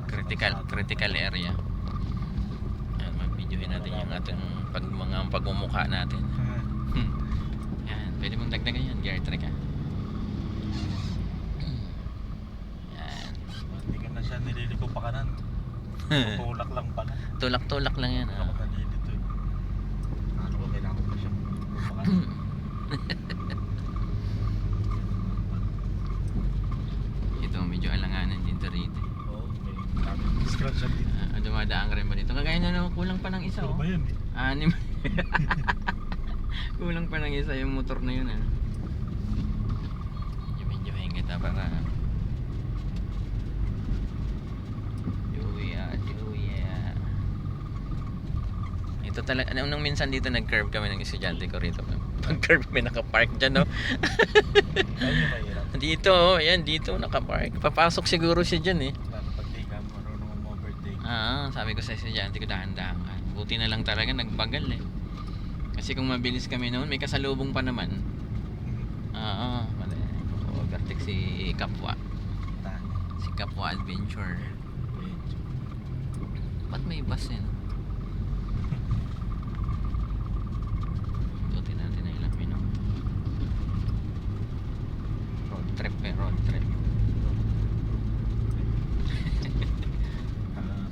critical area. Yan, mag-videohin natin yung ating mga pagmumukha natin. Yan, pwede mong dagdagan yan, gear track ha. Yan. Hindi ka na siya nililiko pa kanan. Tulak lang pala. Tulak-tulak lang yan ha. Ako nalilito eh. Ano ko, kailangan ko siya pa kanan. Ito medyo alanganan din rito. Oo, may scratch yan dito. Dumadaan ka rin ba dito? Kagaya na naman, kulang pa ng isa Ano oh. ba yan eh? Anim. Kulang pa ng isa yung motor na yun ah. Medyo hingit ah para ito talaga, nung minsan dito nag-curve kami ng estudyante ko rito. Pag-curve kami nakapark dyan no. Dito oh, yan dito nakapark. Papasok siguro siya dyan eh. Pag di ka marunong overtake. Sabi ko sa estudyante ko dahan-dahan ka. Buti na lang talaga nagbagal eh. Kasi kung mabilis kami noon, may kasalubong pa naman. Overtake si Kapwa. Si Kapwa Adventure. Ba't may bus eh no? Buti natin na ilang minum. Road trip.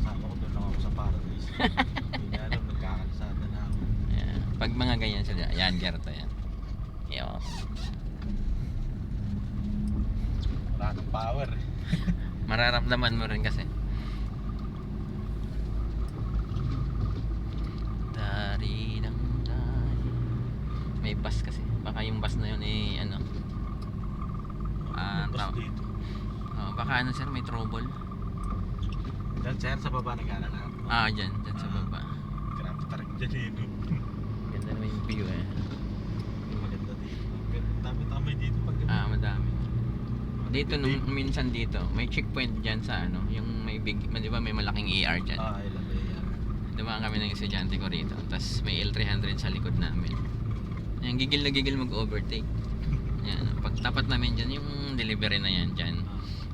Sama ko doon lang ako sa Paradise. Hindi na alam, nagkakalisada na ako. Yeah. Pag mga ganyan sila, yan, Gerto yan. Yo. Wala nang power eh. Mararamdaman mo rin kasi. May bus kasi. Baka yung bus na yun eh ano. Bus dito. Baka ano sir, may trouble. Diyan sir, sa baba nag-aalala. Dyan sa baba. Grabe tarik dyan eh. Ganda naman yung view eh. Maganda dito. Dami-dami dito pag Madami. Dito nung minsan dito, may checkpoint dyan sa ano, yung may big, di ba may malaking ER dyan. ilan ba yan? Dumaan kami ng estudyante ko rito. Tapos may L300 sa likod namin. Yan, gigil na gigil mag-overtake. Yan, pag tapat namin dyan, yung delivery na yan dyan.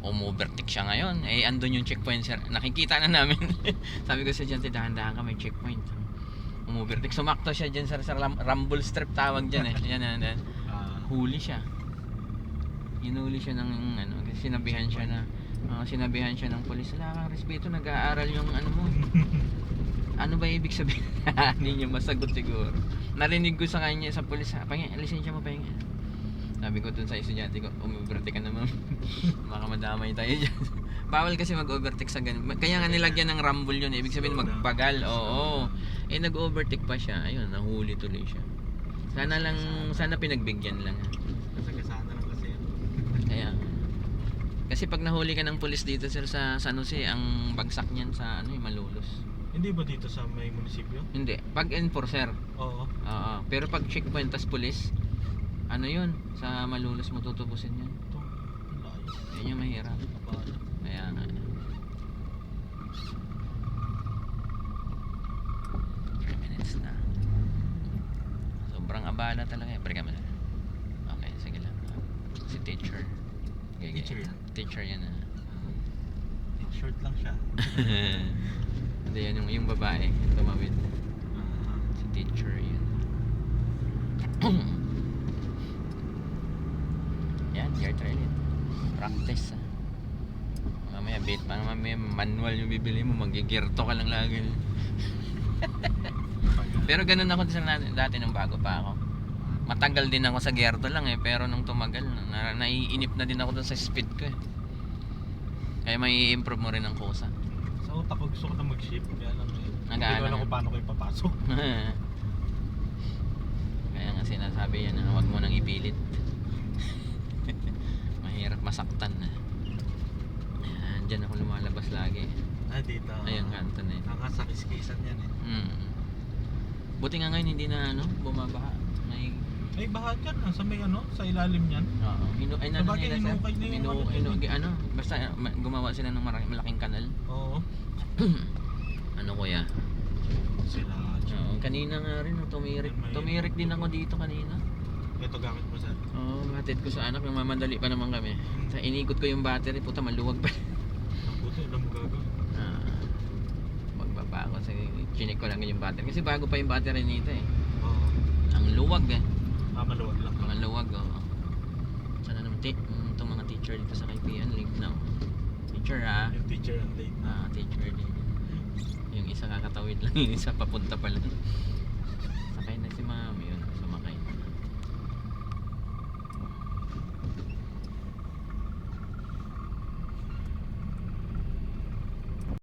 Overtake siya ngayon. Eh, andun yung checkpoint sir. Nakikita na namin. Sabi ko sa estudyante, dahan-dahan ka, may checkpoint. Overtake. Sumakto siya dyan sa rumble strip tawag dyan eh. Yan. Huli siya. Hinuli siya ng ano, kasi sinabihan siya ng pulis, wala kang respeto, nag-aaral yung ano mo. Ano ba ibig sabihin? Hindi niya masagot siguro. Narinig ko sa kanya sa pulis, lisensya mo pahinga. Sabi ko dun sa estudyante ko, overtake ka naman. Baka madamay tayo dyan. Bawal kasi mag-overtake sa ganun. Kaya nga nilagyan ng rumble yun, ibig sabihin magbagal. Oo. Eh nag-overtake pa siya. Ayun, nahuli tuloy siya. Sana pinagbigyan lang. Kasana lang kasi. Kaya kasi pag nahuli ka ng pulis dito sir sa San Jose, ang bagsak niyan sa ano, Malolos. Hindi ba dito sa may munisipyo? Hindi, pag enforcer. Oo. Pero pag checkpoint tas pulis, ano yun, sa Malolos mo tutubusin yun. Ito. Layo. Yan yung mahirap. Kaya nga. 3 minutes na. Sobrang abala talaga eh. Balik kami na. Okay, sige lang. Si teacher. Teacher yan? Teacher yan ah. Short lang siya. Hindi yan yung babae. Yung tumawid. Si teacher yun. Yan, gear trail yun. Practice ah. Mamaya manual yung bibili mo, mag-gear to ka lang lagi. Pero ganun ako dati nung bago pa ako. Matagal din ako sa gear to lang eh, pero nung tumagal naiinip na din ako dun sa speed ko eh. Kaya may improve mo rin ang kusa. Sa utak ko gusto ko na mag-shift, kaya lang hindi Nag-aalang. ko alam kung paano ko ipapasok. Kaya nga sinasabi yan na huwag mo nang ipilit. Mahirap masaktan na. Ayan, dyan ako lumalabas lagi. Dito. Ayun, kanto na yun. Nakasakis-kisan yan eh. Buti nga ngayon hindi na bumabaha. May baha dyan, sa may sa ilalim yan. Oo. Sabagay, inukay na yung Basta gumawa sila ng malaking kanal. Oo. Ano kuya? Sila. Oo, kanina nga rin tumirik. Tumirik din ako dito kanina. Ito gamit mo sir. Oo, hatid ko sa anak, namamadali pa naman kami. Inikot ko yung battery, puta maluwag pa. Ang buti, alam mo gagawin. Chinik ko lang yung battery. Kasi bago pa yung battery nito eh. Oo. Ang luwag eh. Maluwag lang pala. Maluwag oh. Sana naman itong mga teacher dito sa Kaipian Lake na. Teacher ah. Yung teacher ang late na. Teacher din. Yung isa kakatawid lang, yung isa papunta pa lang.